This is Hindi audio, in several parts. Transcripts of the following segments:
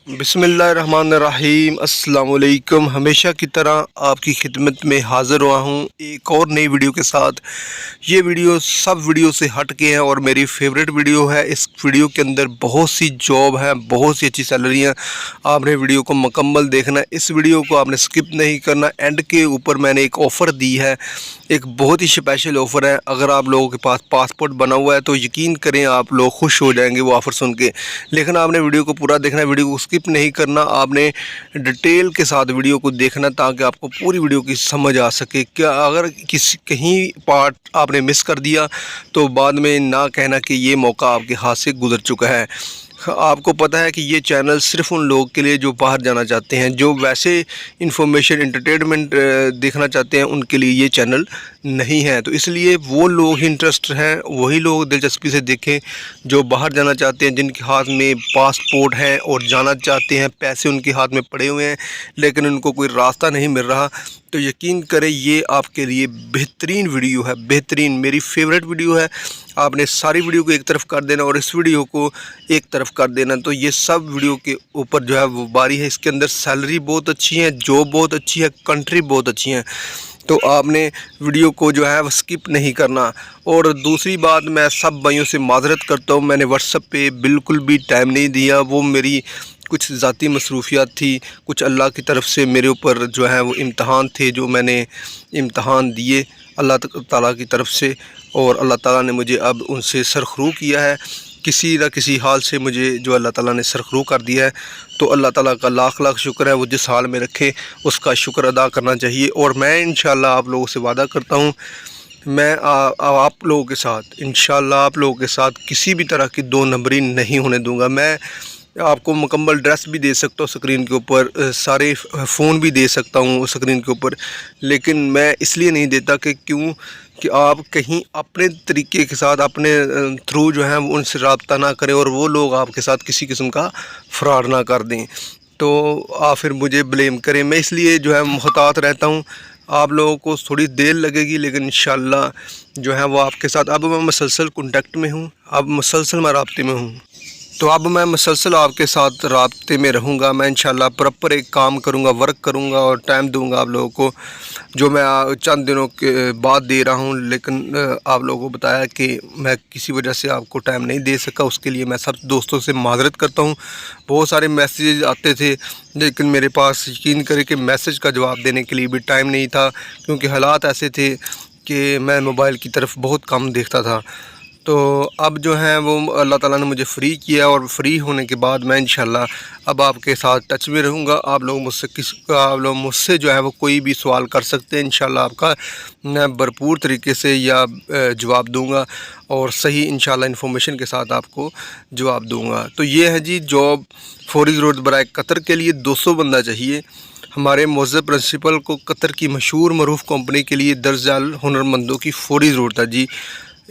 बिस्मिल्लाहिर्रहमानिर्रहीम अस्सलाम वालेकुम। हमेशा की तरह आपकी खिदमत में हाज़िर हुआ हूँ एक और नई वीडियो के साथ। ये वीडियो सब वीडियो से हट के है और मेरी फेवरेट वीडियो है। इस वीडियो के अंदर बहुत सी जॉब है, बहुत सी अच्छी सैलरी हैं। आपने वीडियो को मुकम्मल देखना है, इस वीडियो को आपने स्किप नहीं करना। एंड के ऊपर मैंने एक ऑफ़र दी है, एक बहुत ही स्पेशल ऑफ़र है। अगर आप लोगों के पास पासपोर्ट बना हुआ है तो यकीन करें आप लोग खुश हो जाएंगे वो ऑफ़र सुन के। लेकिन आपने वीडियो को पूरा देखना है, वीडियो को स्किप नहीं करना, आपने डिटेल के साथ वीडियो को देखना ताकि आपको पूरी वीडियो की समझ आ सके। क्या अगर किसी कहीं पार्ट आपने मिस कर दिया तो बाद में ना कहना कि ये मौका आपके हाथ से गुजर चुका है। आपको पता है कि ये चैनल सिर्फ उन लोगों के लिए जो बाहर जाना चाहते हैं, जो वैसे इंफॉर्मेशन एंटरटेनमेंट देखना चाहते हैं, उनके लिए ये चैनल नहीं है। तो इसलिए वो लोग इंटरेस्ट हैं, वही लोग दिलचस्पी से देखें जो बाहर जाना चाहते हैं, जिनके हाथ में पासपोर्ट है और जाना चाहते हैं, पैसे उनके हाथ में पड़े हुए हैं लेकिन उनको कोई रास्ता नहीं मिल रहा। तो यकीन करें ये आपके लिए बेहतरीन वीडियो है, बेहतरीन मेरी फेवरेट वीडियो है। आपने सारी वीडियो को एक तरफ कर देना और इस वीडियो को एक तरफ कर देना। तो ये सब वीडियो के ऊपर जो है वो बारी है। इसके अंदर सैलरी बहुत अच्छी है, जॉब बहुत अच्छी है, कंट्री बहुत अच्छी है। तो आपने वीडियो को जो है वो स्किप नहीं करना। और दूसरी बात, मैं सब भाइयों से माज़रत करता हूँ, मैंने व्हाट्सएप पे बिल्कुल भी टाइम नहीं दिया। वो मेरी कुछ ज़ाती मसरूफियात थी, कुछ अल्लाह की तरफ से मेरे ऊपर जो है वो इम्तहान थे, जो मैंने इम्तहान दिए अल्लाह ताला की तरफ से। और अल्लाह ताला ने मुझे अब उनसे सरखरू किया है, किसी न किसी हाल से मुझे जो अल्लाह ताला ने सरखरू कर दिया है। तो अल्लाह ताला का लाख लाख शुक्र है, वो जिस हाल में रखे उसका शुक्र अदा करना चाहिए। और मैं इंशाल्लाह आप लोगों से वादा करता हूँ, मैं आप लोगों के साथ इंशाल्लाह आप लोगों के साथ किसी भी तरह की दो नंबरी नहीं होने दूँगा। मैं आपको मुकम्मल ड्रेस भी दे सकता हूँ स्क्रीन के ऊपर, सारे फ़ोन भी दे सकता हूँ स्क्रीन के ऊपर, लेकिन मैं इसलिए नहीं देता कि आप कहीं अपने तरीके के साथ अपने थ्रू जो है उनसे रब्ता ना करें और वो लोग आपके साथ किसी किस्म का फ्रॉड ना कर दें, तो आप फिर मुझे ब्लेम करें। मैं इसलिए जो है मुहतात रहता हूँ। आप लोगों को थोड़ी देर लगेगी लेकिन इंशाल्लाह जो है वो आपके साथ अब मैं मुसलसल कॉन्टेक्ट में हूँ, अब मुसलसल मैं राब्ते में हूँ। तो अब मैं मुसलसल आपके साथ राब्ते में रहूँगा। मैं इंशाल्लाह प्रॉपर एक काम करूँगा, वर्क करूँगा और टाइम दूँगा आप लोगों को, जो मैं चंद दिनों के बाद दे रहा हूँ। लेकिन आप लोगों को बताया कि मैं किसी वजह से आपको टाइम नहीं दे सका, उसके लिए मैं सब दोस्तों से माज़रत करता हूँ। बहुत सारे मैसेज आते थे लेकिन मेरे पास यकीन करें कि मैसेज का जवाब देने के लिए भी टाइम नहीं था, क्योंकि हालात ऐसे थे कि मैं मोबाइल की तरफ बहुत कम देखता था। तो अब जो है वो अल्लाह ताला ने मुझे फ्री किया और फ्री होने के बाद मैं इंशाल्लाह अब आपके साथ टच में रहूँगा। आप लोग मुझसे जो है वो कोई भी सवाल कर सकते हैं, इंशाल्लाह आपका मैं भरपूर तरीके से या जवाब दूँगा और सही इंशाल्लाह इन्फॉर्मेशन के साथ आपको जवाब दूँगा। तो ये है जी जॉब फौरी ज़रूरत बराए कतर के लिए 200 बंदा चाहिए। हमारे मौजूद प्रिंसिपल को कतर की मशहूर मरूफ कंपनी के लिए दर्जन हुनरमंदों की फौरी ज़रूरत है जी।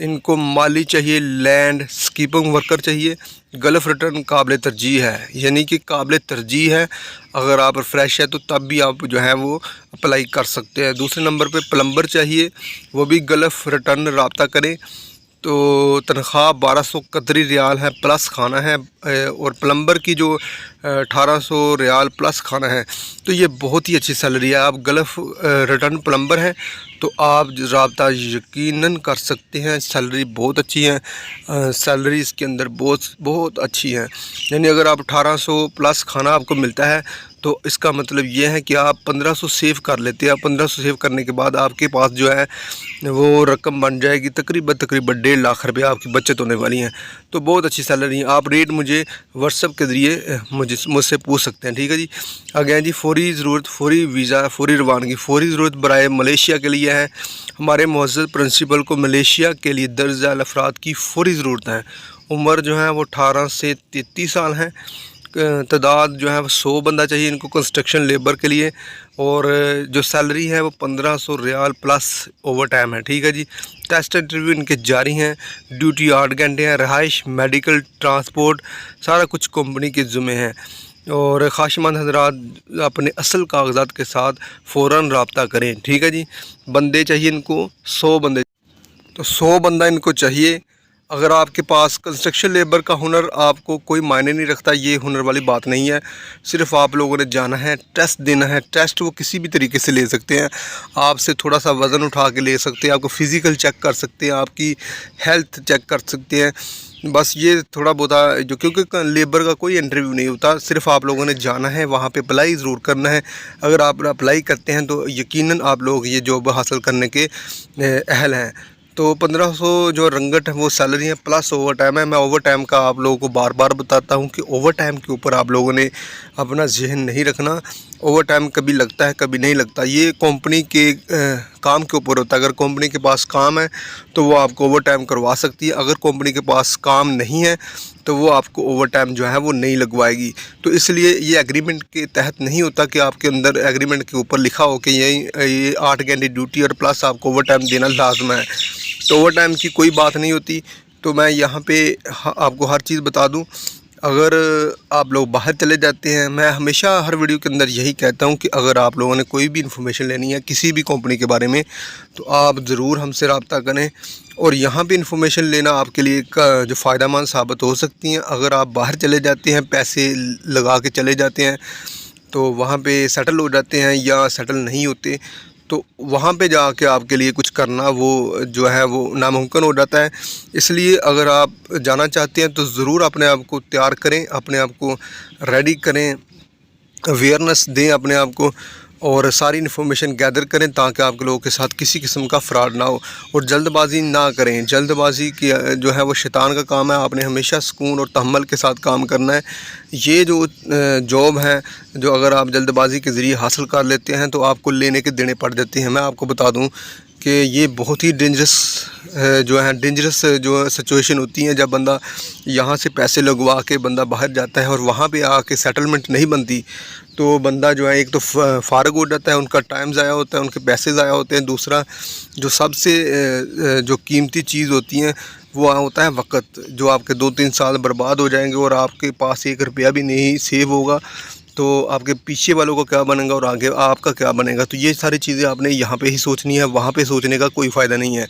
इनको माली चाहिए, लैंड स्कीपिंग वर्कर चाहिए, गल्फ़ रिटर्न काबिल तरजीह है, यानी कि काबिल तरजीह है। अगर आप फ्रेश है तो तब भी आप जो है वो अप्लाई कर सकते हैं। दूसरे नंबर पे प्लम्बर चाहिए, वो भी गल्फ़ रिटर्न रब्ता करें। तो तनख्वाह 1200 कतरी रियाल है प्लस खाना है, और प्लम्बर की जो 1800 रियाल प्लस खाना है। तो ये बहुत ही अच्छी सैलरी है। आप गल्फ़ रिटर्न प्लम्बर हैं तो आप रब्ता यकीनन कर सकते हैं। सैलरी बहुत अच्छी है, सैलरी इसके अंदर बहुत अच्छी है। यानी अगर आप 1800 प्लस खाना आपको मिलता है तो इसका मतलब ये है कि आप 1500 सेव कर लेते हैं। 1500 सेव करने के बाद आपके पास जो है वो रकम बन जाएगी तकरीबन 1.5 लाख रुपये आपकी बचत होने वाली हैं। तो बहुत अच्छी सैलरी है। आप रेट मुझे व्हाट्सएप के ज़रिए मुझसे पूछ सकते हैं, ठीक है जी। आगे जी फौरी ज़रूरत, फौरी वीज़ा, फौरी रवानगी, फौरी ज़रूरत बराए मलेशिया के लिए है। हमारे मुअज़्ज़ज़ प्रिंसिपल को मलेशिया के लिए दर्ज झैल अफराद की फौरी ज़रूरत है। उम्र जो है वो 18 से 33 साल है। तादाद जो है वो 100 बंदा चाहिए इनको कंस्ट्रक्शन लेबर के लिए। और जो सैलरी है वो 1500 रियाल प्लस ओवर टाइम है, ठीक है जी। टेस्ट इंटरव्यू इनके जारी हैं। ड्यूटी 8 घंटे हैं। रहाइश, मेडिकल, ट्रांसपोर्ट सारा कुछ कंपनी के ज़िम्मे है। और ख्वाहिशमंद हज़रात अपने असल कागज़ात के साथ फ़ौरन रब्ता करें, ठीक है जी। बंदे चाहिए इनको 100 बंदे, तो 100 बंदा इनको चाहिए। अगर आपके पास कंस्ट्रक्शन लेबर का हुनर आपको कोई मायने नहीं रखता, ये हुनर वाली बात नहीं है। सिर्फ आप लोगों ने जाना है, टेस्ट देना है। टेस्ट वो किसी भी तरीके से ले सकते हैं, आपसे थोड़ा सा वज़न उठा के ले सकते हैं, आपको फ़िज़िकल चेक कर सकते हैं, आपकी हेल्थ चेक कर सकते हैं। बस ये थोड़ा बहुत जो, क्योंकि लेबर का कोई इंटरव्यू नहीं होता, सिर्फ आप लोगों ने जाना है, वहाँ पे अप्लाई ज़रूर करना है। अगर आप अप्लाई करते हैं तो यकीनन आप लोग ये जॉब हासिल करने के अहल हैं। तो 1500 जो रंगत है वो सैलरी है, प्लस ओवर टाइम है। मैं ओवर टाइम का आप लोगों को बार बार बताता हूँ कि ओवर टाइम के ऊपर आप लोगों ने अपना जहन नहीं रखना। ओवर टाइम कभी लगता है कभी नहीं लगता, ये कंपनी के काम के ऊपर होता है। अगर कंपनी के पास काम है तो वो आपको ओवर टाइम करवा सकती है, अगर कंपनी के पास काम नहीं है तो वो आपको ओवर टाइम जो है वो नहीं लगवाएगी। तो इसलिए ये एग्रीमेंट के तहत नहीं होता कि आपके अंदर एग्रीमेंट के ऊपर लिखा हो कि ये 8 घंटे ड्यूटी और प्लस आपको ओवर टाइम देना लाजम है। तो ओवर टाइम की कोई बात नहीं होती। तो मैं यहाँ पे आपको हर चीज़ बता दूँ। अगर आप लोग बाहर चले जाते हैं, मैं हमेशा हर वीडियो के अंदर यही कहता हूँ कि अगर आप लोगों ने कोई भी इन्फॉर्मेशन लेनी है किसी भी कंपनी के बारे में तो आप ज़रूर हमसे रब्ता करें। और यहाँ पे इन्फॉर्मेशन लेना आपके लिए जो फ़ायदेमंद साबित हो सकती हैं। अगर आप बाहर चले जाते हैं, पैसे लगा के चले जाते हैं तो वहाँ पे सेटल हो जाते हैं या सेटल नहीं होते, तो वहाँ पे जाके आपके लिए कुछ करना वो जो है वो नामुमकिन हो जाता है। इसलिए अगर आप जाना चाहते हैं तो ज़रूर अपने आप को तैयार करें, अपने आप को रेडी करें, अवेयरनेस दें अपने आप को और सारी इन्फॉर्मेशन गैदर करें ताकि आपके लोगों के साथ किसी किस्म का फ्रॉड ना हो। और जल्दबाजी ना करें, जल्दबाजी की जो है वो शैतान का काम है। आपने हमेशा सुकून और तहम्मुल के साथ काम करना है। ये जो जॉब है जो अगर आप जल्दबाजी के ज़रिए हासिल कर लेते हैं तो आपको लेने के देने पड़ जाते हैं। मैं आपको बता दूं कि ये बहुत ही डेंजरस जो सिचुएशन होती है जब बंदा यहाँ से पैसे लगवा के बंदा बाहर जाता है और वहाँ पे आके सेटलमेंट नहीं बनती तो बंदा जो है एक तो फारग हो जाता है, उनका टाइम ज़ाया होता है, उनके पैसे ज़ाया होते हैं। दूसरा जो सबसे जो कीमती चीज़ होती हैं वो होता है वक़्त, जो आपके 2-3 साल बर्बाद हो जाएंगे और आपके पास 1 रुपया भी नहीं सेव होगा। तो आपके पीछे वालों का क्या बनेगा और आगे आपका क्या बनेगा। तो ये सारी चीज़ें आपने यहाँ पे ही सोचनी है, वहाँ पे सोचने का कोई फ़ायदा नहीं है।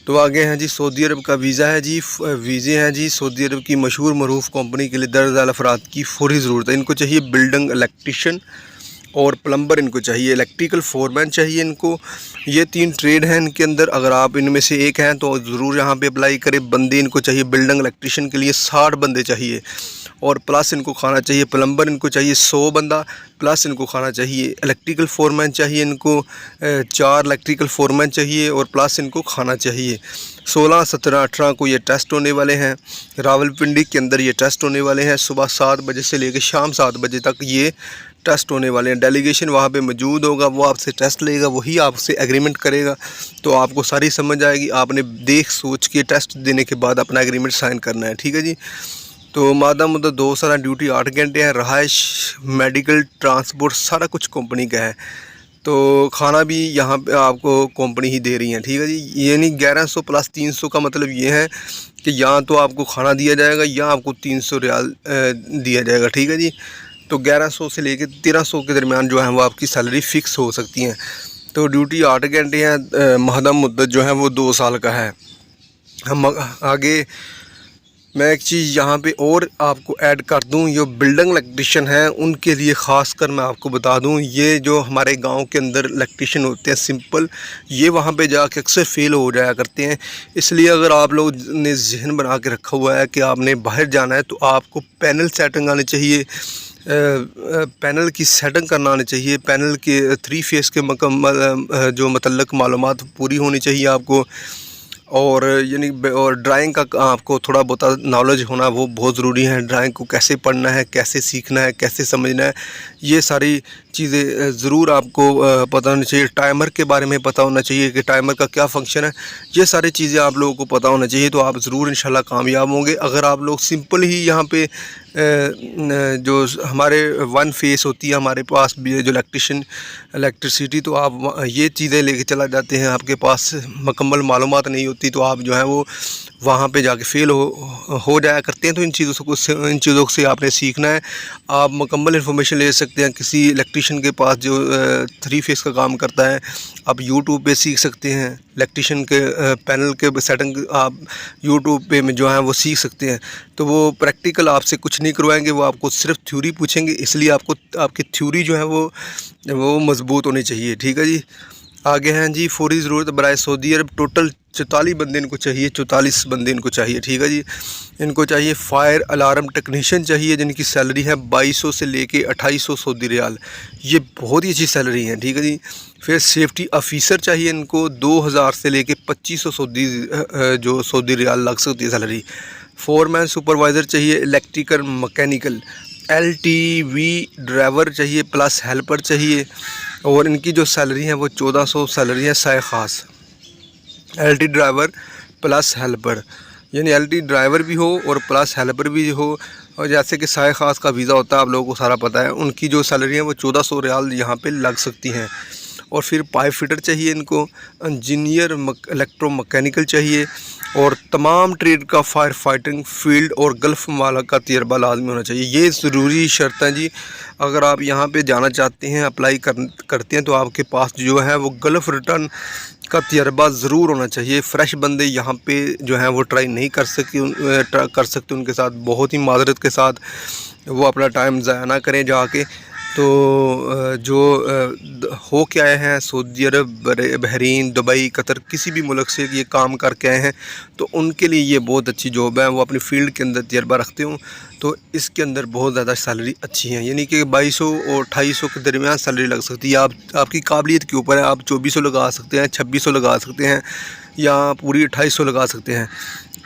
तो आगे हैं जी सऊदी अरब का वीज़ा है जी, वीज़े हैं जी। सऊदी अरब की मशहूर मरूफ कंपनी के लिए दर्ज अफराद की फ़ौरी ज़रूरत है। इनको चाहिए बिल्डिंग इलेक्ट्रीशियन और प्लम्बर, इनको चाहिए इलेक्ट्रिकल फोरमैन चाहिए इनको। ये 3 ट्रेड हैं इनके अंदर। अगर आप इनमें से एक हैं तो ज़रूर यहाँ पे अप्लाई करें। बंदे इनको चाहिए बिल्डिंग इलेक्ट्रीशियन के लिए 60 बंदे चाहिए और प्लस इनको खाना चाहिए प्लम्बर, इनको चाहिए 100 बंदा, प्लस इनको खाना चाहिए इलेक्ट्रिकल फोरमैन चाहिए इनको 4 इलेक्ट्रिकल फोरमैन चाहिए और प्लस इनको खाना चाहिए। 16, 17, 18 को ये टेस्ट होने वाले हैं। रावलपिंडी के अंदर ये टेस्ट होने वाले हैं। सुबह 7 बजे से लेकर शाम 7 बजे तक ये टेस्ट होने वाले हैं। डेलीगेशन वहाँ पे मौजूद होगा, वो आपसे टेस्ट लेगा, वही आपसे एग्रीमेंट करेगा। तो आपको सारी समझ आएगी। आपने देख सोच के टेस्ट देने के बाद अपना एग्रीमेंट साइन करना है, ठीक है जी। तो मादा मुद्दा 2 साल ड्यूटी 8 घंटे है। रहाइश, मेडिकल, ट्रांसपोर्ट सारा कुछ कंपनी का है। तो खाना भी यहाँ पे आपको कंपनी ही दे रही है, ठीक है जी। यानी 1100 प्लस 300 का मतलब ये है कि या तो आपको खाना दिया जाएगा या आपको 300 रियाल दिया जाएगा, ठीक है जी। तो 1100 से लेकर 1300 के दरमियान जो है वो आपकी सैलरी फ़िक्स हो सकती है। तो ड्यूटी 8 घंटे है। महदम मुद्दत जो है वो 2 साल का है। हम आगे मैं एक चीज़ यहाँ पे और आपको ऐड कर दूँ, जो बिल्डिंग इलेक्ट्रीशियन हैं उनके लिए ख़ास कर मैं आपको बता दूँ, ये जो हमारे गांव के अंदर इलेक्ट्रीशियन होते हैं सिंपल, ये वहाँ पे जाके अक्सर फेल हो जाया करते हैं। इसलिए अगर आप लोग ने जहन बना के रखा हुआ है कि आपने बाहर जाना है तो आपको पैनल सेटिंग आनी चाहिए, पैनल की सेटिंग करना आनी चाहिए, पैनल के 3 फेस के मुकम्मल जो मतलब मालूमात पूरी होनी चाहिए आपको। और यानी और ड्राइंग का आपको थोड़ा बहुत नॉलेज होना वो बहुत ज़रूरी है। ड्राइंग को कैसे पढ़ना है, कैसे सीखना है, कैसे समझना है, ये सारी चीज़ें ज़रूर आपको पता होनी चाहिए। टाइमर के बारे में पता होना चाहिए कि टाइमर का क्या फंक्शन है, ये सारी चीज़ें आप लोगों को पता होना चाहिए। तो आप ज़रूर इंशाल्लाह कामयाब होंगे। अगर आप लोग सिंपल ही यहाँ पे जो हमारे वन फेस होती है हमारे पास भी जो इलेक्ट्रिसिटी, तो आप ये चीज़ें लेके चला जाते हैं, आपके पास मुकम्मल मालूमात नहीं होती, तो आप जो है वो वहाँ पे जाके फेल हो जाया करते हैं। तो इन चीज़ों से आपने सीखना है। आप मुकम्मल इन्फॉर्मेशन ले सकते हैं किसी इलेक्ट्रिशियन के पास जो 3 फेस का काम करता है। आप यूट्यूब पे सीख सकते हैं इलेक्ट्रिशियन के पैनल के सेटिंग, आप यूट्यूब पे में जो है वो सीख सकते हैं। तो वो प्रैक्टिकल आपसे कुछ नहीं करवाएंगे, वो आपको सिर्फ थ्योरी पूछेंगे, इसलिए आपको आपकी थ्योरी जो है वो मज़बूत होनी चाहिए। ठीक है जी। आगे हैं जी, फौरी ज़रूरत बराए सऊदी अरब, टोटल 44 बंदे इनको चाहिए, 44 बंदे इनको चाहिए। ठीक है जी। इनको चाहिए फायर अलार्म टेक्नीशियन चाहिए, जिनकी सैलरी है 2200 से लेके 2800 सऊदी रियाल। ये बहुत ही अच्छी सैलरी है। ठीक है जी। फिर सेफ्टी ऑफिसर चाहिए इनको 2000 से लेके 2500 जो सऊदी रियाल लग सकती है सैलरी। फोरमैन सुपरवाइज़र चाहिए इलेक्ट्रिकल मैकेनिकल। LTV ड्राइवर चाहिए प्लस हेल्पर चाहिए, और इनकी जो सैलरी है वो 1400 सैलरी है साय ख़ास। LT ड्राइवर प्लस हेल्पर, यानी LT ड्राइवर भी हो और प्लस हेल्पर भी हो, और जैसे कि साय ख़ास का वीज़ा होता है, आप लोगों को सारा पता है, उनकी जो सैलरी है वो 1400 रियाल यहाँ पे लग सकती हैं। और फिर पाइप फिटर चाहिए इनको, इंजीनियर इलेक्ट्रो मैकेनिकल चाहिए, और तमाम ट्रेड का फायर फाइटिंग फील्ड और गल्फ़ माला का तजर्बा लाजमी होना चाहिए। ये ज़रूरी शर्त है जी। अगर आप यहाँ पे जाना चाहते हैं, अप्लाई करते हैं, तो आपके पास जो है वो गल्फ़ रिटर्न का तजर्बा ज़रूर होना चाहिए। फ़्रेश बंदे यहाँ पे जो हैं वो ट्राई नहीं कर सकते, उनके साथ बहुत ही माजरत के साथ वो अपना टाइम ज़ाया ना करें जाके। तो जो हो के आए हैं सऊदी अरब, बहरीन, दुबई, कतर, किसी भी मुल्क से ये काम करके आए हैं, तो उनके लिए ये बहुत अच्छी जॉब है। वो अपनी फ़ील्ड के अंदर तजर्बा रखते हों, तो इसके अंदर बहुत ज़्यादा सैलरी अच्छी है, यानी कि 2200 और 2800 के दरमियान सैलरी लग सकती है। आपकी काबिलियत के ऊपर है, आप 2400 लगा सकते हैं, 2600 लगा सकते हैं, या पूरी 2800 लगा सकते हैं।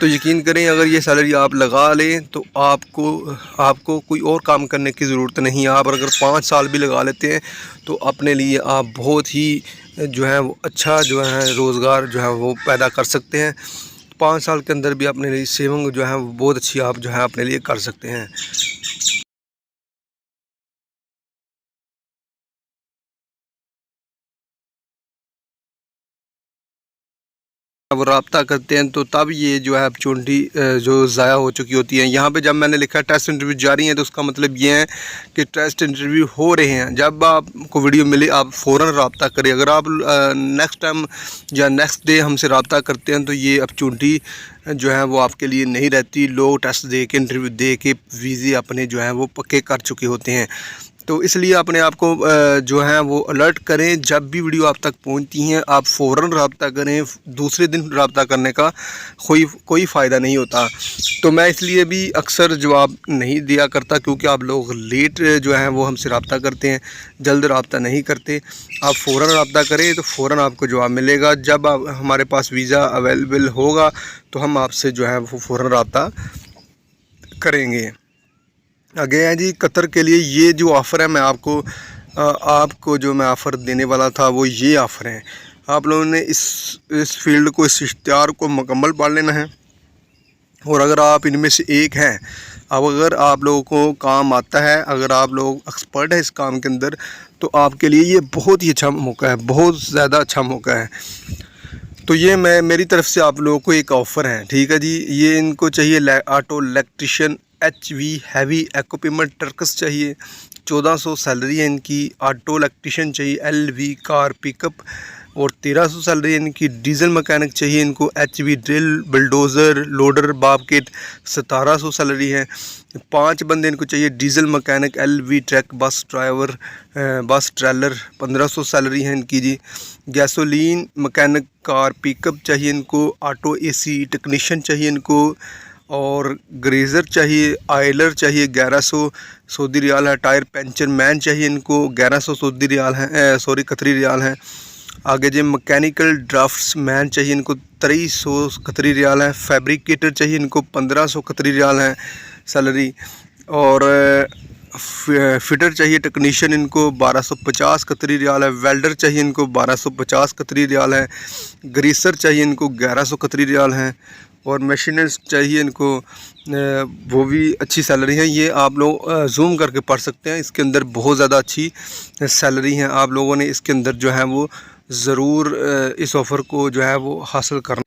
तो यकीन करें, अगर ये सैलरी आप लगा लें तो आपको कोई और काम करने की ज़रूरत नहीं है। आप अगर 5 साल भी लगा लेते हैं तो अपने लिए आप बहुत ही जो है वो अच्छा जो है रोज़गार जो है वो पैदा कर सकते हैं। 5 साल के अंदर भी अपने लिए सेविंग जो है वो बहुत अच्छी आप जो है अपने लिए कर सकते हैं। अब रब्ता करते हैं तो तब ये जो है अपॉर्चुनिटी जो ज़ाया हो चुकी होती है। यहाँ पे जब मैंने लिखा टेस्ट इंटरव्यू जारी है, तो उसका मतलब ये है कि टेस्ट इंटरव्यू हो रहे हैं। जब आपको वीडियो मिले आप फ़ौरन रब्ता करें। अगर आप नेक्स्ट टाइम या नेक्स्ट डे हमसे रब्ता करते हैं तो ये अपॉर्चुनिटी जो है वो आपके लिए नहीं रहती। लोग टेस्ट दे के, इंटरव्यू दे के वीज़े अपने जो हैं वो पक्के कर चुके होते हैं। तो इसलिए अपने आप को जो है वो अलर्ट करें। जब भी वीडियो आप तक पहुंचती हैं आप फ़ौरन रब्ता करें। दूसरे दिन रब्ता करने का कोई फ़ायदा नहीं होता। तो मैं इसलिए भी अक्सर जवाब नहीं दिया करता, क्योंकि आप लोग लेट जो है वो हमसे रब्ता करते हैं, जल्द रब्ता नहीं करते। आप फ़ौरन रब्ता करें तो फ़ौरन आपको जवाब मिलेगा। जब हमारे पास वीज़ा अवेलेबल होगा तो हम आपसे जो है वो फ़ौरन रब्ता करेंगे। आगे है जी, कतर के लिए ये जो ऑफ़र है, मैं आपको जो मैं ऑफ़र देने वाला था वो ये ऑफ़र है। आप लोगों ने इस फील्ड को, इस इश्तिहार को मुकम्मल पढ़ लेना है, और अगर आप इनमें से एक हैं, अब अगर आप लोगों को काम आता है, अगर आप लोग एक्सपर्ट हैं इस काम के अंदर, तो आपके लिए ये बहुत ही अच्छा मौका है, बहुत ज़्यादा अच्छा मौका है। तो ये मेरी तरफ से आप लोगों को एक ऑफ़र है। ठीक है जी। ये इनको चाहिए auto electrician HV heavy equipment trucks चाहिए, 1400 सैलरी है इनकी। ऑटो इलेक्ट्रिशियन चाहिए LV कार पिकअप, और 1300 सैलरी है इनकी। डीजल मैकेनिक चाहिए इनको HV drill, bulldozer, loader, Bobcat, 1700 salary है। 5 बंदे इनको चाहिए। Diesel mechanic LV truck, bus driver, bus trailer, 1500 salary है इनकी जी। गैसोलीन मैकेनिक कार पिकअप चाहिए इनको। ऑटो AC टेक्नीशियन चाहिए इनको, और ग्रेज़र चाहिए। आयलर चाहिए 1100 सऊदी रियाल है। टायर पंचर मैन चाहिए इनको, 1100 सऊदी रियाल है, सॉरी कतरी रियाल है। आगे जी, मैकेनिकल ड्राफ्ट्स मैन चाहिए इनको, 2300 कतरी रियाल है। फैब्रिकेटर चाहिए इनको, 1500 कतरी रियाल है सैलरी। और फिटर चाहिए टेक्नीशियन इनको, 1250 कतरी रियाल है। वेल्डर चाहिए इनको, 1250 कतरी रियाल है। ग्रीसर चाहिए इनको, 1100 कतरी रियाल है। और मशीनर्स चाहिए इनको, वो भी अच्छी सैलरी है। ये आप लोग जूम करके पढ़ सकते हैं, इसके अंदर बहुत ज़्यादा अच्छी सैलरी है। आप लोगों ने इसके अंदर जो है वो ज़रूर इस ऑफ़र को जो है वो हासिल करना।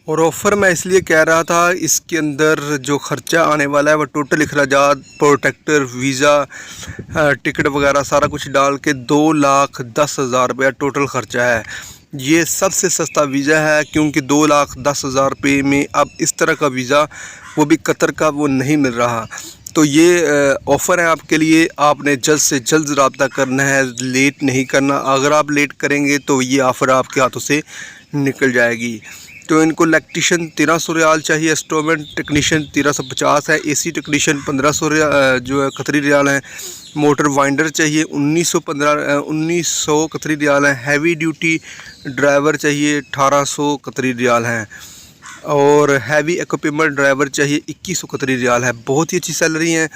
और ऑफ़र मैं इसलिए कह रहा था, इसके अंदर जो ख़र्चा आने वाला है वो टोटल अखराजात, प्रोटेक्टर, वीज़ा, टिकट वगैरह सारा कुछ डाल के 2,10,000 रुपया टोटल ख़र्चा है। ये सबसे सस्ता वीज़ा है, क्योंकि 2,10,000 रुपये में अब इस तरह का वीज़ा, वो भी कतर का, वो नहीं मिल रहा। तो ये ऑफ़र है आपके लिए। आपने जल्द से जल्द रब्ता करना है, लेट नहीं करना। अगर आप लेट करेंगे तो ये ऑफ़र आपके हाथों से निकल जाएगी। तो इनको इलेक्ट्रीशियन 1300 रियाल चाहिए, इंस्ट्रूमेंट टेक्नीशियन 1350 है, एसी टेक्नीशियन 1500 जो है कतरी रियाल है, मोटर वाइंडर चाहिए 1900 कतरी रियाल है, हैवी ड्यूटी ड्राइवर चाहिए 1800 कतरी रियाल हैं, और हैवी इक्विपमेंट ड्राइवर चाहिए 2100 कतरी रियाल है। बहुत ही अच्छी सैलरी है,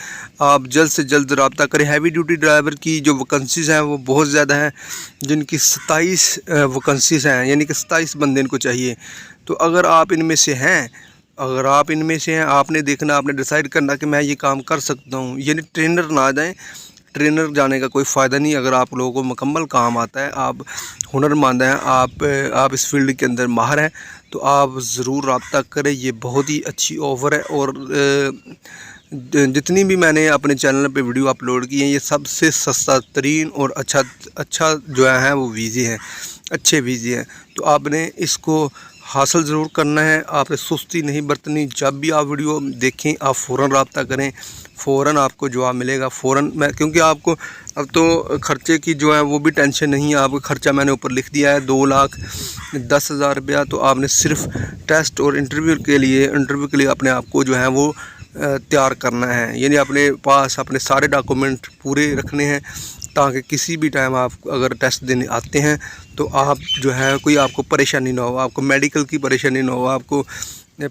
आप जल्द से जल्द रब्ता करें। हैवी ड्यूटी ड्राइवर की जो वैकेंसीज़ हैं वो बहुत ज़्यादा हैं, जिनकी 27 वैकेंसीज़ हैं, यानी कि 27 बंदे इनको चाहिए। तो अगर आप इनमें से हैं, आपने देखना, आपने डिसाइड करना कि मैं ये काम कर सकता हूँ, यानी ट्रेनर ना जाएँ। ट्रेनर जाने का कोई फ़ायदा नहीं। अगर आप लोगों को मुकम्मल काम आता है, आप हुनरमंद हैं, आप इस फील्ड के अंदर माहिर हैं, तो आप ज़रूर रब्ता करें। ये बहुत ही अच्छी ऑफ़र है। और जितनी भी मैंने अपने चैनल पे वीडियो अपलोड की हैं, ये सबसे सस्ता तरीन और अच्छा जो है वो वीज़े हैं, अच्छे वीज़े हैं। तो आपने इसको हासिल ज़रूर करना है, आपने सुस्ती नहीं बरतनी। जब भी आप वीडियो देखें, आप फ़ौरन रब्ता करें, फ़ौरन आपको जवाब मिलेगा। फ़ौरन मैं, क्योंकि आपको अब तो ख़र्चे की जो है वो भी टेंशन नहीं है। आपका ख़र्चा मैंने ऊपर लिख दिया है 2,10,000 रुपया। तो आपने सिर्फ टेस्ट और इंटरव्यू के लिए अपने आप को जो है वो तैयार करना है, यानी अपने पास अपने सारे डॉक्यूमेंट पूरे रखने हैं, ताकि किसी भी टाइम आप अगर टेस्ट देने आते हैं तो आप जो है कोई आपको परेशानी ना हो, आपको मेडिकल की परेशानी ना हो, आपको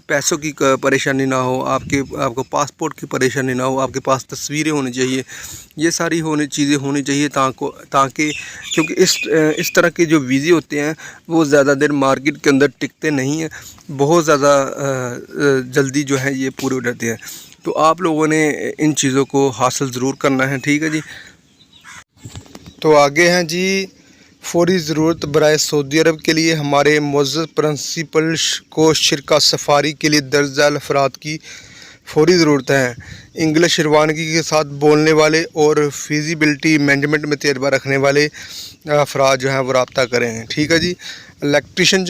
पैसों की परेशानी ना हो, आपको पासपोर्ट की परेशानी ना हो, आपके पास तस्वीरें होनी चाहिए। ये सारी चीज़ें होनी चाहिए ताकि क्योंकि इस तरह के जो वीज़े होते हैं वो ज़्यादा देर मार्केट के अंदर टिकते नहीं हैं, बहुत ज़्यादा जल्दी जो है ये पूरे हो जाते हैं। तो आप लोगों ने इन चीज़ों को हासिल ज़रूर करना है, ठीक है जी। तो आगे हैं जी, फौरी ज़रूरत बराए सऊदी अरब के लिए हमारे मुअज़्ज़ज़ प्रिंसिपल को शिरका सफारी के लिए दर्ज झैल अफराद की फौरी ज़रूरत है। इंग्लिश शिरवानगी के साथ बोलने वाले और फिजिबिलिटी मैनेजमेंट में तजर्बा रखने वाले अफराद जो हैं वो रब्ता करें, ठीक है जी। इलेक्ट्रीशियन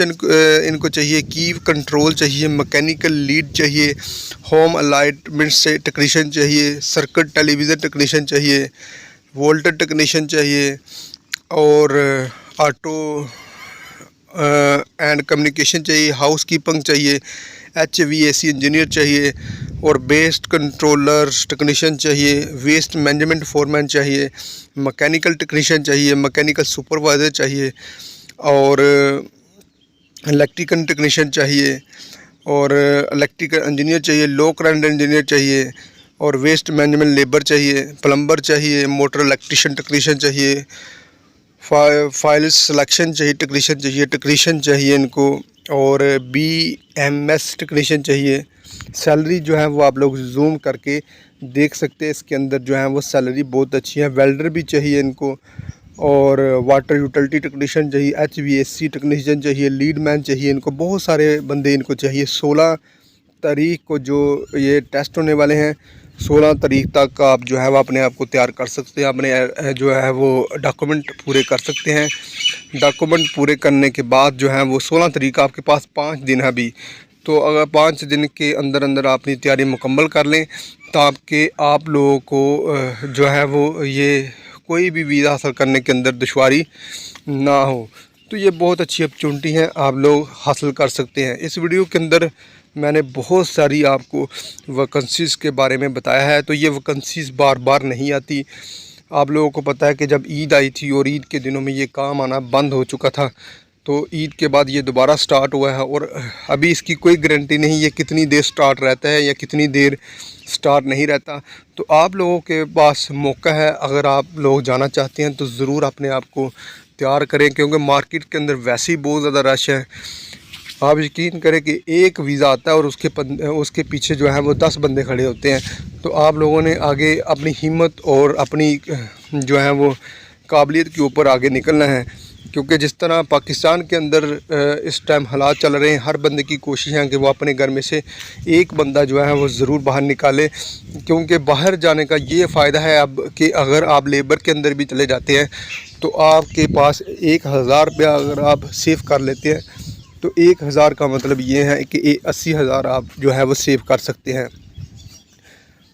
इनको चाहिए, की कंट्रोल चाहिए, मैकेनिकल लीड चाहिए, होम अलाइटमेंट से टेक्नीशियन चाहिए, सर्किट टेलीविज़न टेक्नीशियन चाहिए, वोल्टर टेक्नीशियन चाहिए, और ऑटो एंड कम्युनिकेशन चाहिए, हाउस कीपिंग चाहिए, HVAC इंजीनियर चाहिए, और बेस्ट कंट्रोलर टेक्नीशियन चाहिए, वेस्ट मैनेजमेंट फोरमैन चाहिए, मैकेनिकल टेक्नीशियन चाहिए, मैकेनिकल सुपरवाइज़र चाहिए, और इलेक्ट्रिकल टेक्नीशियन चाहिए, और इलेक्ट्रिकल इंजीनियर चाहिए, लो करंट इंजीनियर चाहिए, और वेस्ट मैनेजमेंट लेबर चाहिए, प्लम्बर चाहिए, मोटर इलेक्ट्रिशियन टेक्नीशियन चाहिए, फाइल सिलेक्शन चाहिए, टेक्नीशियन चाहिए इनको, और BMS टेक्नीशियन चाहिए। सैलरी जो है वो आप लोग जूम करके देख सकते हैं, इसके अंदर जो है वो सैलरी बहुत अच्छी है। वेल्डर भी चाहिए इनको, और वाटर यूटिलिटी टेक्नीशियन चाहिए, HVAC टेक्नीशियन चाहिए, लीड मैन चाहिए, इनको बहुत सारे बंदे इनको चाहिए। 16 तारीख को जो ये टेस्ट होने वाले हैं, 16 तारीख तक आप जो है वो अपने आप को तैयार कर सकते हैं, अपने जो है वो डॉक्यूमेंट पूरे कर सकते हैं। डॉक्यूमेंट पूरे करने के बाद जो है वो 16 तारीख आपके पास 5 दिन है अभी। तो अगर 5 दिन के अंदर अंदर आप अपनी तैयारी मुकम्मल कर लें, ताकि आप लोगों को जो है वो ये कोई भी वीज़ा हासिल करने के अंदर दुश्वारी ना हो। तो ये बहुत अच्छी अपॉर्चुनिटी है, आप लोग हासिल कर सकते हैं। इस वीडियो के अंदर मैंने बहुत सारी आपको वैकेंसीज़ के बारे में बताया है। तो ये वैकेंसीज़ बार बार नहीं आती। आप लोगों को पता है कि जब ईद आई थी और ईद के दिनों में ये काम आना बंद हो चुका था, तो ईद के बाद ये दोबारा स्टार्ट हुआ है, और अभी इसकी कोई गारंटी नहीं ये कितनी देर स्टार्ट रहता है या कितनी देर स्टार्ट नहीं रहता। तो आप लोगों के पास मौका है, अगर आप लोग जाना चाहते हैं तो ज़रूर अपने आप को तैयार करें, क्योंकि मार्केट के अंदर वैसे ही बहुत ज़्यादा रश है। आप यकीन करें कि एक वीज़ा आता है और उसके पीछे जो है वो 10 बंदे खड़े होते हैं। तो आप लोगों ने आगे अपनी हिम्मत और अपनी जो है वो काबिलियत के ऊपर आगे निकलना है, क्योंकि जिस तरह पाकिस्तान के अंदर इस टाइम हालात चल रहे हैं, हर बंदे की कोशिश है कि वो अपने घर में से एक बंदा जो है वो ज़रूर बाहर निकाले। क्योंकि बाहर जाने का ये फ़ायदा है अब कि अगर आप लेबर के अंदर भी चले जाते हैं तो आपके पास 1000 रुपया अगर आप सेव कर लेते हैं तो 1000 का मतलब ये है कि 80,000 आप जो है वो सेव कर सकते हैं।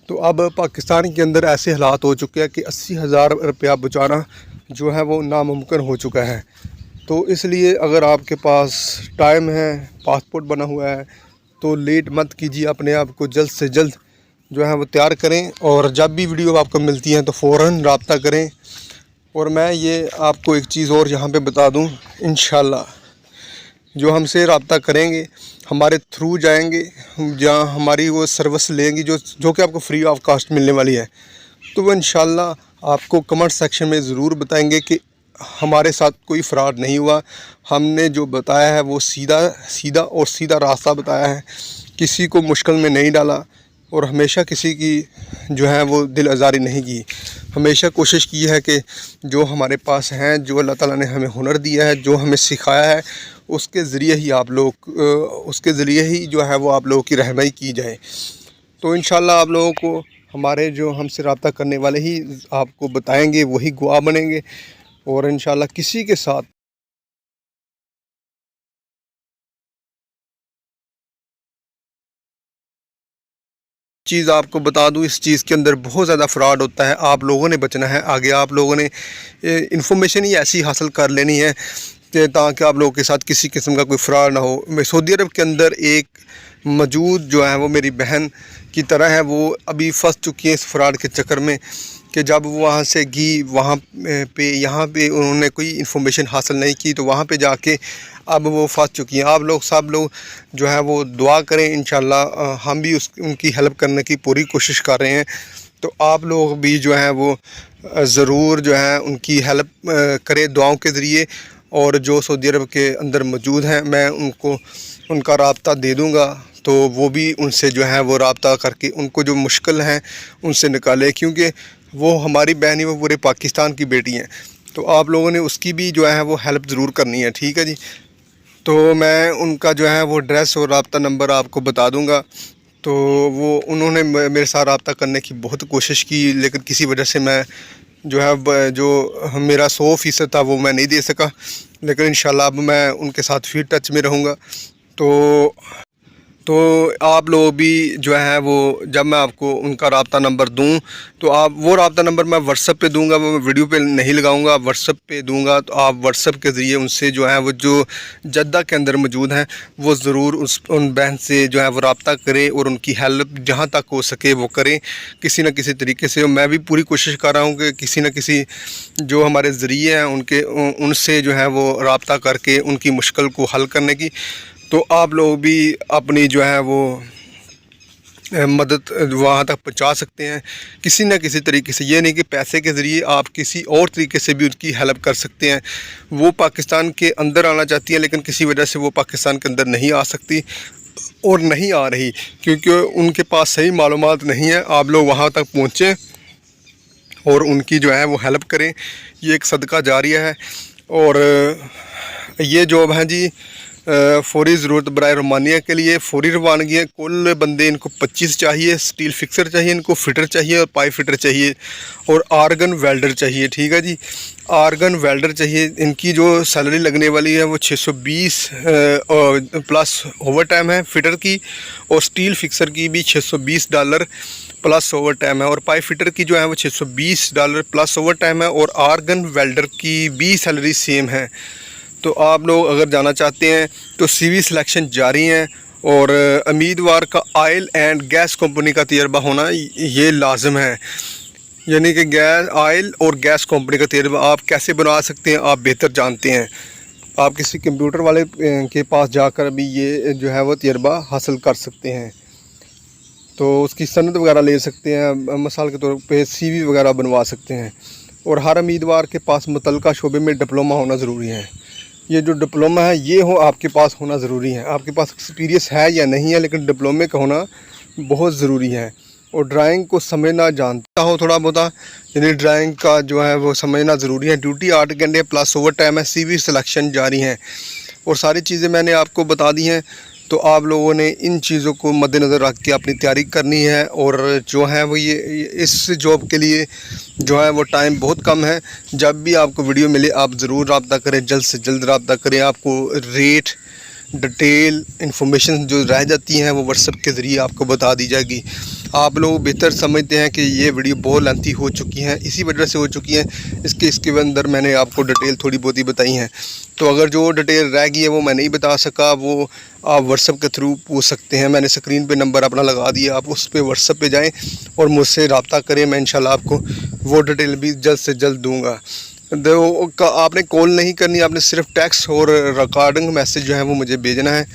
तो अब पाकिस्तान के अंदर ऐसे हालात हो चुके हैं कि 80,000 रुपया बचाना जो है वो नामुमकिन हो चुका है। तो इसलिए अगर आपके पास टाइम है, पासपोर्ट बना हुआ है, तो लेट मत कीजिए, अपने आप को जल्द से जल्द जो है वो तैयार करें। और जब भी वीडियो आपको मिलती हैं तो फ़ौरन रब्ता करें। और मैं ये आपको एक चीज़ और यहाँ पे बता दूँ, इंशाल्लाह जो हमसे रब्ता करेंगे, हमारे थ्रू जाएंगे, जहाँ हमारी वो सर्विस लेंगी जो कि आपको फ्री ऑफ कास्ट मिलने वाली है, तो वो इंशाल्लाह आपको कमेंट सेक्शन में ज़रूर बताएंगे कि हमारे साथ कोई फ़्रॉड नहीं हुआ। हमने जो बताया है वो सीधा रास्ता बताया है, किसी को मुश्किल में नहीं डाला और हमेशा किसी की जो है वो दिल आज़ारी नहीं की। हमेशा कोशिश की है कि जो हमारे पास हैं, जो अल्लाह ताला ने हमें हुनर दिया है, जो हमें सिखाया है, उसके ज़रिए ही जो है वो आप लोगों की रहनुमाई की जाए। तो इंशाल्लाह आप लोगों को हमारे जो हमसे रब्ता करने वाले ही आपको बताएंगे, वही गवाह बनेंगे। और इंशाल्लाह किसी के साथ चीज़ आपको बता दूं, इस चीज़ के अंदर बहुत ज़्यादा फ्रॉड होता है। आप लोगों ने बचना है। आगे आप लोगों ने इंफॉर्मेशन ही ऐसी हासिल कर लेनी है ताकि आप लोगों के साथ किसी किस्म का कोई फ्रॉड ना हो। मैं सऊदी अरब के अंदर एक मौजूद जो है वो मेरी बहन की तरह है, वो अभी फंस चुकी है इस फ्रॉड के चक्कर में कि जब वो वहाँ से गई वहाँ पे यहाँ पे उन्होंने कोई इन्फॉर्मेशन हासिल नहीं की, तो वहाँ पे जाके अब वो फंस चुकी हैं। आप लोग सब लोग जो है वो दुआ करें, इंशाल्लाह हम भी उनकी हेल्प करने की पूरी कोशिश कर रहे हैं। तो आप लोग भी जो है वो ज़रूर जो है उनकी हेल्प करें दुआओं के ज़रिए। और जो सऊदी अरब के अंदर मौजूद हैं, मैं उनका राब्ता दे दूँगा, तो वो भी उनसे जो है वो राब्ता करके उनको जो मुश्किल हैं उनसे निकाले, क्योंकि वो हमारी बहन ही, वो पूरे पाकिस्तान की बेटी हैं। तो आप लोगों ने उसकी भी जो है वो हेल्प ज़रूर करनी है, ठीक है जी। तो मैं उनका जो है वो एड्रेस और राब्ता नंबर आपको बता दूंगा। तो वो उन्होंने मेरे साथ राब्ता करने की बहुत कोशिश की, लेकिन किसी वजह से मैं जो है जो मेरा 100% था वो मैं नहीं दे सका। लेकिन इंशाल्लाह अब मैं उनके साथ फिर टच में रहूँगा। तो आप लोग भी जो है वो, जब मैं आपको उनका राब्ता नंबर दूं तो आप वो राब्ता नंबर मैं व्हाट्सएप पे दूंगा, वो मैं वीडियो पे नहीं लगाऊंगा, व्हाट्सएप पे दूंगा। तो आप व्हाट्सएप के ज़रिए उनसे जो है वो जो जद्दा के अंदर मौजूद हैं वो ज़रूर उन बहन से जो है वो राब्ता करें और उनकी हेल्प जहाँ तक हो सके वो करें किसी न किसी तरीके से। मैं भी पूरी कोशिश कर रहा हूँ कि किसी न किसी जो हमारे ज़रिए हैं उनसे जो है वो राब्ता करके उनकी मुश्किल को हल करने की। तो आप लोग भी अपनी जो है वो मदद वहाँ तक पहुँचा सकते हैं किसी न किसी तरीके से। ये नहीं कि पैसे के ज़रिए, आप किसी और तरीके से भी उनकी हेल्प कर सकते हैं। वो पाकिस्तान के अंदर आना चाहती हैं, लेकिन किसी वजह से वो पाकिस्तान के अंदर नहीं आ सकती और नहीं आ रही, क्योंकि उनके पास सही मालूमात नहीं है। आप लोग वहाँ तक पहुँचें और उनकी जो है वो हेल्प करें। ये एक सदका जारिया है। और ये जॉब है जी फौरी ज़रूरत बराए रोमानिया के लिए फौरी रवानगी है। कुल बंदे इनको 25 चाहिए, स्टील फिक्सर चाहिए, इनको फिटर चाहिए और पाइप फिटर चाहिए और आर्गन वेल्डर चाहिए, ठीक है जी। आर्गन वेल्डर चाहिए। इनकी जो सैलरी लगने वाली है वो 620 प्लस ओवर टाइम है फिटर की, और स्टील फिक्सर की भी $620 प्लस ओवर टाइम है, और पाइप फिटर की जो है वो $620 प्लस ओवर टाइम है, और आर्गन वेल्डर की भी सैलरी सेम है। तो आप लोग अगर जाना चाहते हैं तो CV सिलेक्शन जारी हैं, और उम्मीदवार का ऑयल एंड गैस कंपनी का तजर्बा होना ये लाजम है। यानी कि ऑयल और गैस कंपनी का तजर्बा आप कैसे बनवा सकते हैं आप बेहतर जानते हैं। आप किसी कंप्यूटर वाले के पास जाकर भी ये जो है वो तजर्बा हासिल कर सकते हैं। तो उसकी सनद वगैरह ले सकते हैं, मिसाल के तौर पे CV वगैरह बनवा सकते हैं। और हर उम्मीदवार के पास मुतल्लिका शोबे में डिप्लोमा होना ज़रूरी है। ये जो डिप्लोमा है ये आपके पास होना ज़रूरी है। आपके पास एक्सपीरियंस है या नहीं है, लेकिन डिप्लोमे का होना बहुत ज़रूरी है। और ड्राइंग को समझना जानता हो थोड़ा बहुत, यानी ड्राइंग का जो है वो समझना ज़रूरी है। ड्यूटी 8 घंटे प्लस ओवर टाइम है, CV सिलेक्शन जारी है और सारी चीज़ें मैंने आपको बता दी हैं। तो आप लोगों ने इन चीज़ों को मद्देनज़र रख के अपनी तैयारी करनी है। और जो है वो ये इस जॉब के लिए जो है वो टाइम बहुत कम है। जब भी आपको वीडियो मिले आप ज़रूर रब्ता करें, जल्द से जल्द रब्ता करें। आपको रेट डिटेल इन्फॉर्मेशन जो रह जाती हैं वो व्हाट्सएप के ज़रिए आपको बता दी जाएगी। आप लोग बेहतर समझते हैं कि ये वीडियो बहुत लेंथी हो चुकी हैं, इसी वजह से हो चुकी हैं। इसके अंदर मैंने आपको डिटेल थोड़ी बहुत ही बताई हैं। तो अगर जो डिटेल रह गई है वो मैं नहीं बता सका, वो आप व्हाट्सएप के थ्रू पूछ सकते हैं। मैंने स्क्रीन पे नंबर अपना लगा दिया, आप उस पर व्हाट्सएप पे जाएँ और मुझसे रब्ता करें। मैं इंशाल्लाह आपको वो डिटेल भी जल्द से जल्द दूँगा। आपने कॉल नहीं करनी, आपने सिर्फ टेक्स्ट और रिकॉर्डिंग मैसेज जो है वो मुझे भेजना है।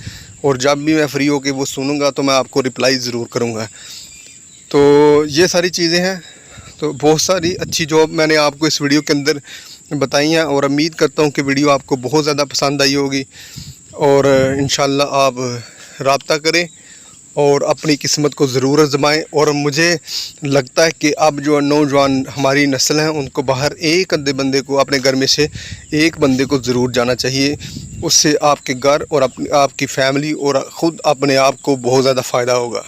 और जब भी मैं फ्री होकर वो सुनूंगा तो मैं आपको रिप्लाई ज़रूर करूंगा। तो ये सारी चीज़ें हैं। तो बहुत सारी अच्छी जॉब मैंने आपको इस वीडियो के अंदर बताई हैं और उम्मीद करता हूं कि वीडियो आपको बहुत ज़्यादा पसंद आई होगी। और इंशाल्लाह आप रब्ता करें और अपनी किस्मत को ज़रूर आज़माएं। और मुझे लगता है कि अब जो नौजवान हमारी नस्ल है उनको बाहर एक आधे बंदे को, अपने घर में से एक बंदे को ज़रूर जाना चाहिए। उससे आपके घर और आपकी फैमिली और ख़ुद अपने आप को बहुत ज़्यादा फ़ायदा होगा।